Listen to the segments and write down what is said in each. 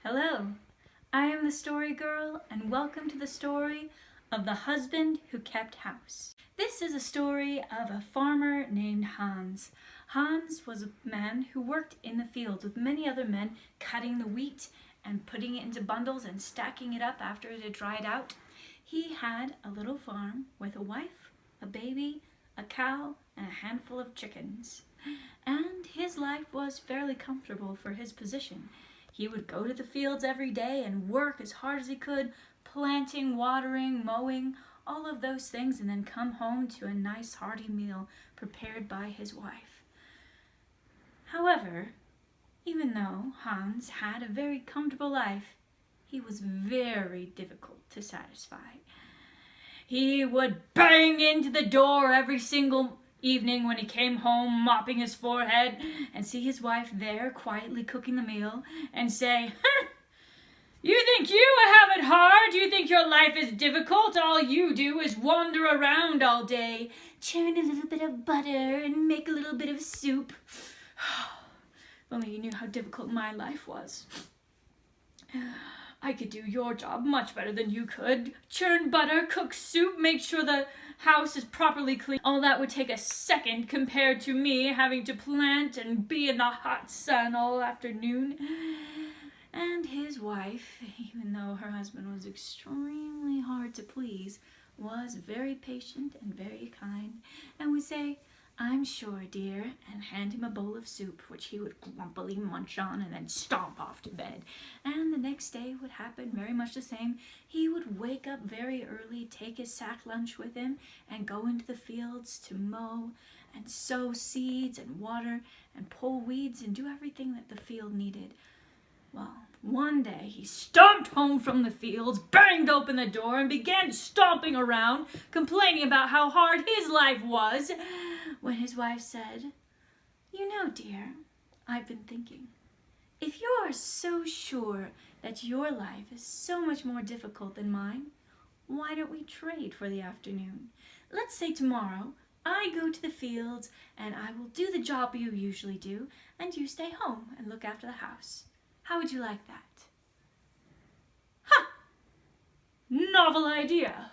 Hello, I am the Story Girl, and welcome to the story of the husband who kept house. This is a story of a farmer named Hans. Hans was a man who worked in the fields with many other men, cutting the wheat and putting it into bundles and stacking it up after it had dried out. He had a little farm with a wife, a baby, a cow, and a handful of chickens. And his life was fairly comfortable for his position. He would go to the fields every day and work as hard as he could, planting, watering, mowing, all of those things, and then come home to a nice hearty meal prepared by his wife. However, even though Hans had a very comfortable life, he was very difficult to satisfy. He would bang into the door every single evening when he came home, mopping his forehead, and see his wife there quietly cooking the meal and say, "You think you have it hard? You think your life is difficult? All you do is wander around all day, churn a little bit of butter and make a little bit of soup. If only you knew how difficult my life was. I could do your job much better than you could. Churn butter, cook soup, make sure the house is properly clean. All that would take a second compared to me having to plant and be in the hot sun all afternoon." And his wife, even though her husband was extremely hard to please, was very patient and very kind, and would say, "I'm sure, dear," and hand him a bowl of soup, which he would grumpily munch on and then stomp off to bed. And the next day would happen very much the same. He would wake up very early, take his sack lunch with him, and go into the fields to mow and sow seeds and water and pull weeds and do everything that the field needed. Well, one day he stomped home from the fields, banged open the door, and began stomping around, complaining about how hard his life was, when his wife said, "You know, dear, I've been thinking. If you are so sure that your life is so much more difficult than mine, why don't we trade for the afternoon? Let's say tomorrow I go to the fields and I will do the job you usually do, and you stay home and look after the house. How would you like that?" "Ha! Novel idea.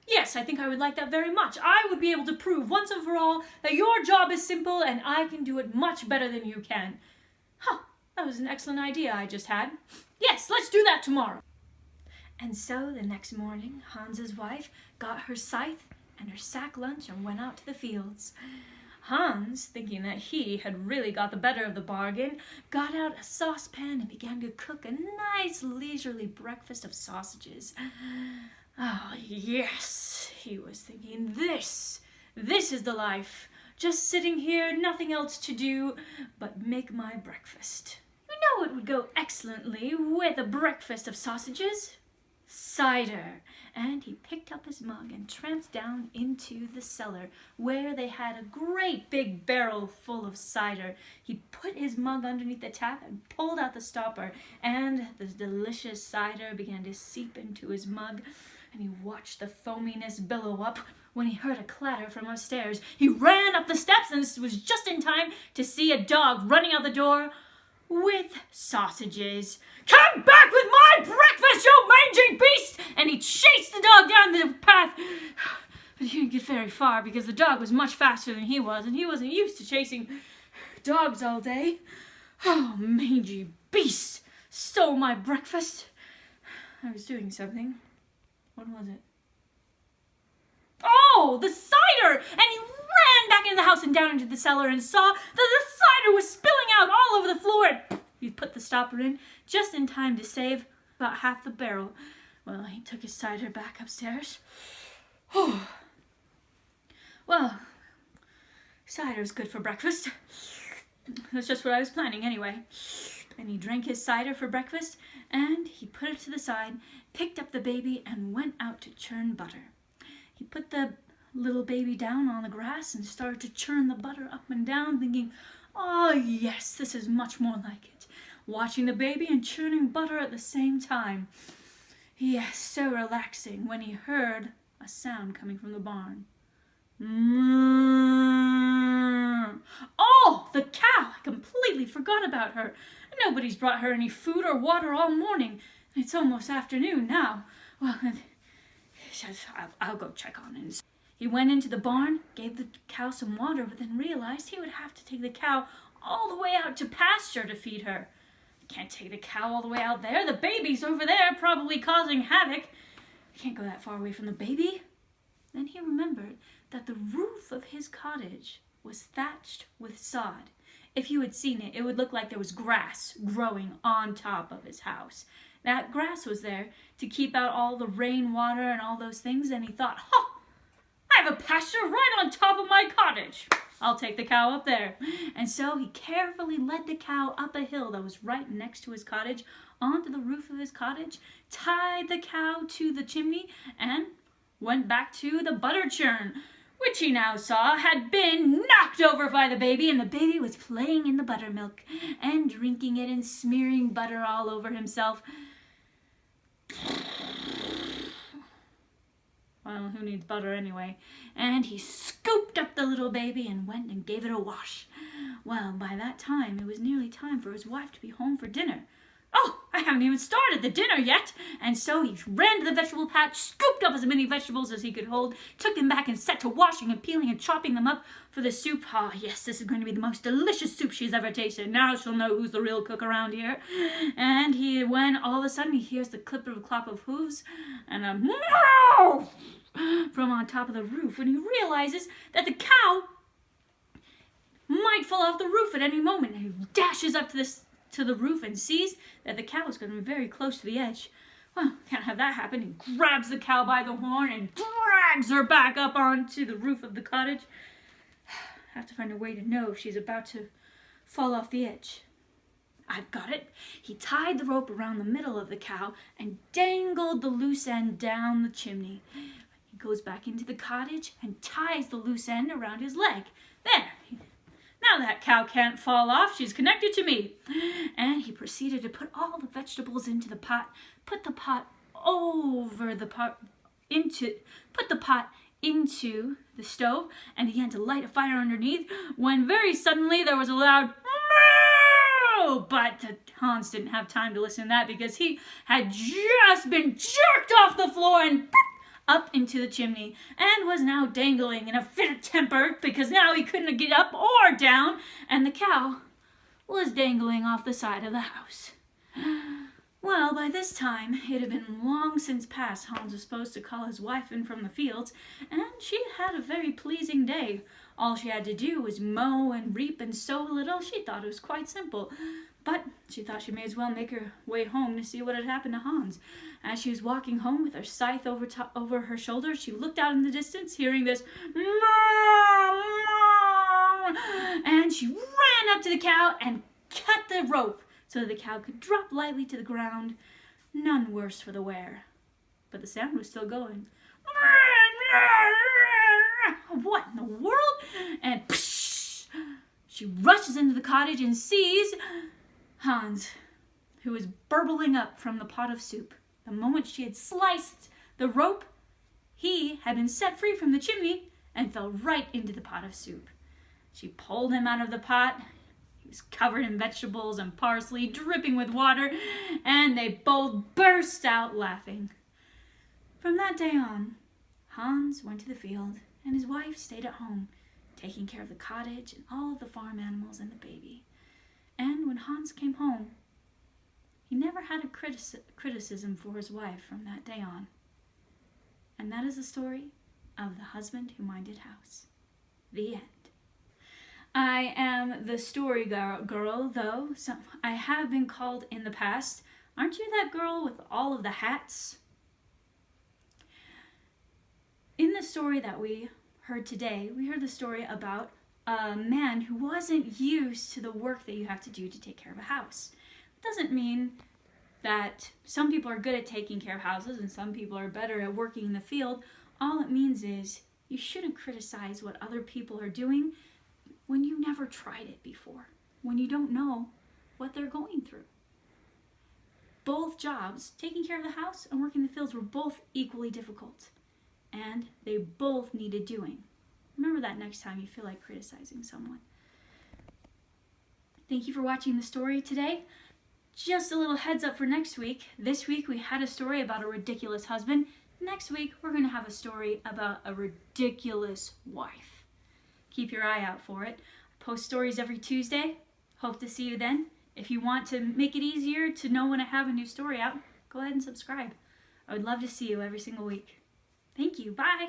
Yes, I think I would like that very much. I would be able to prove once and for all that your job is simple and I can do it much better than you can. That was an excellent idea I just had. Yes, let's do that tomorrow." And so the next morning, Hans's wife got her scythe and her sack lunch and went out to the fields. Hans, thinking that he had really got the better of the bargain, got out a saucepan and began to cook a nice leisurely breakfast of sausages. "Oh, yes," he was thinking, this is the life. Just sitting here, nothing else to do but make my breakfast. You know what would go excellently with a breakfast of sausages? Cider." And he picked up his mug and tramped down into the cellar, where they had a great big barrel full of cider. He put his mug underneath the tap and pulled out the stopper, and the delicious cider began to seep into his mug, and he watched the foaminess billow up when he heard a clatter from upstairs. He ran up the steps and was just in time to see a dog running out the door with sausages. "Come back with my breakfast, you mangy beast!" And he chased the dog down the path. But he didn't get very far because the dog was much faster than he was, and he wasn't used to chasing dogs all day. "Oh, mangy beast! Stole my breakfast." I was doing something. What was it? Oh, the cider! And he ran back into the house and down into the cellar and saw that the cider was spilling out all over the floor. And he put the stopper in just in time to save about half the barrel. Well, he took his cider back upstairs. Well, cider's good for breakfast. That's just what I was planning anyway. And he drank his cider for breakfast, and he put it to the side, picked up the baby, and went out to churn butter. He put the little baby down on the grass and started to churn the butter up and down, thinking, "Oh, yes, this is much more like it. Watching the baby and churning butter at the same time. Yes, so relaxing," when he heard a sound coming from the barn. "Moo!" Oh, the cow! I completely forgot about her. Nobody's brought her any food or water all morning. It's almost afternoon now. Well, I'll go check on it. He went into the barn, gave the cow some water, but then realized he would have to take the cow all the way out to pasture to feed her. Can't take the cow all the way out there. The baby's over there, probably causing havoc. I can't go that far away from the baby. Then he remembered that the roof of his cottage was thatched with sod. If you had seen it, it would look like there was grass growing on top of his house. That grass was there to keep out all the rainwater and all those things, and he thought, I have a pasture right on top of my cottage. I'll take the cow up there. And so he carefully led the cow up a hill that was right next to his cottage, onto the roof of his cottage, tied the cow to the chimney, and went back to the butter churn, which he now saw had been knocked over by the baby, and the baby was playing in the buttermilk and drinking it and smearing butter all over himself. Well, who needs butter anyway? And he scooped up the little baby and went and gave it a wash. Well, by that time, it was nearly time for his wife to be home for dinner. Oh, I haven't even started the dinner yet. And so he ran to the vegetable patch, scooped up as many vegetables as he could hold, took them back and set to washing and peeling and chopping them up for the soup. Oh, yes, this is going to be the most delicious soup she's ever tasted. Now she'll know who's the real cook around here. And when all of a sudden he hears the clip of a clop of hooves and a meow from on top of the roof, when he realizes that the cow might fall off the roof at any moment. And he dashes up to the roof and sees that the cow is going to be very close to the edge. Well, can't have that happen. He grabs the cow by the horn and drags her back up onto the roof of the cottage. Have to find a way to know if she's about to fall off the edge. I've got it. He tied the rope around the middle of the cow and dangled the loose end down the chimney. He goes back into the cottage and ties the loose end around his leg. There. Now that cow can't fall off. She's connected to me. And he proceeded to put all the vegetables into the pot, put the pot into the stove, and began to light a fire underneath, when very suddenly there was a loud moo! But Hans didn't have time to listen to that, because he had just been jerked off the floor and up into the chimney, and was now dangling in a fit of temper, because now he couldn't get up or down, and the cow was dangling off the side of the house. Well, by this time, it had been long since past Hans was supposed to call his wife in from the fields, and she had a very pleasing day. All she had to do was mow and reap and sow a little. She thought it was quite simple. But she thought she may as well make her way home to see what had happened to Hans. As she was walking home with her scythe over her shoulder, she looked out in the distance, hearing this moo, moo, and she ran up to the cow and cut the rope so that the cow could drop lightly to the ground, none worse for the wear. But the sound was still going. What in the world? And she rushes into the cottage and sees Hans, who was burbling up from the pot of soup. The moment she had sliced the rope, he had been set free from the chimney and fell right into the pot of soup. She pulled him out of the pot. He was covered in vegetables and parsley, dripping with water, and they both burst out laughing. From that day on, Hans went to the field, and his wife stayed at home, taking care of the cottage and all of the farm animals and the baby. And when Hans came home, he never had a criticism for his wife from that day on. And that is the story of the husband who minded house. The end. I am the story girl, though. So I have been called in the past. Aren't you that girl with all of the hats? In the story that we heard today, we heard the story about a man who wasn't used to the work that you have to do to take care of a house. It doesn't mean that some people are good at taking care of houses and some people are better at working in the field. All it means is you shouldn't criticize what other people are doing when you never tried it before, when you don't know what they're going through. Both jobs, taking care of the house and working in the fields, were both equally difficult, and they both needed doing. Remember that next time you feel like criticizing someone. Thank you for watching the story today. just a little heads up for next week. This week we had a story about a ridiculous husband. Next week we're going to have a story about a ridiculous wife. Keep your eye out for it. I post stories every Tuesday. Hope to see you then. If you want to make it easier to know when I have a new story out, go ahead and subscribe. I would love to see you every single week. Thank you. Bye.